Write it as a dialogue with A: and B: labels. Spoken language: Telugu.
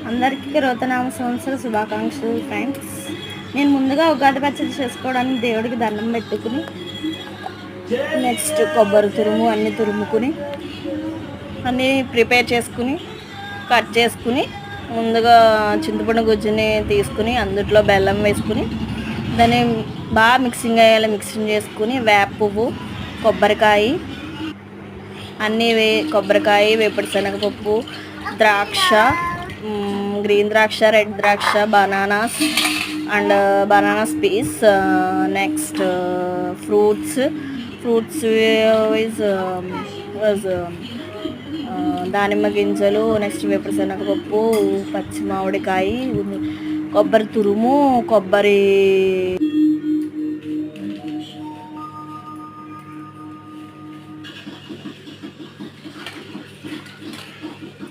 A: అందరికీ నూతన సంవత్సర శుభాకాంక్షలు ఫ్రెండ్స్. నేను ముందుగా ఉగాది పచ్చడి చేసుకోవడానికి దేవుడికి దండం పెట్టుకుని నెక్స్ట్ కొబ్బరి తురుము అన్నీ తురుముకుని అన్నీ ప్రిపేర్ చేసుకుని కట్ చేసుకుని ముందుగా చింతపండు గుజ్జుని తీసుకుని అందులో బెల్లం వేసుకుని దాన్ని బాగా మిక్సింగ్ అయ్యేలా మిక్సింగ్ చేసుకుని వేప పువ్వు కొబ్బరికాయ అన్నీ కొబ్బరికాయ వేపుడు శనగపప్పు ద్రాక్ష గ్రీన్ ద్రాక్ష రెడ్ ద్రాక్ష bananas and bananas piece next fruits is దానిమ్మ గింజలు నెక్స్ట్ వేపుడు శనగపప్పు పచ్చి మామిడికాయ కొబ్బరి తురుము కొబ్బరి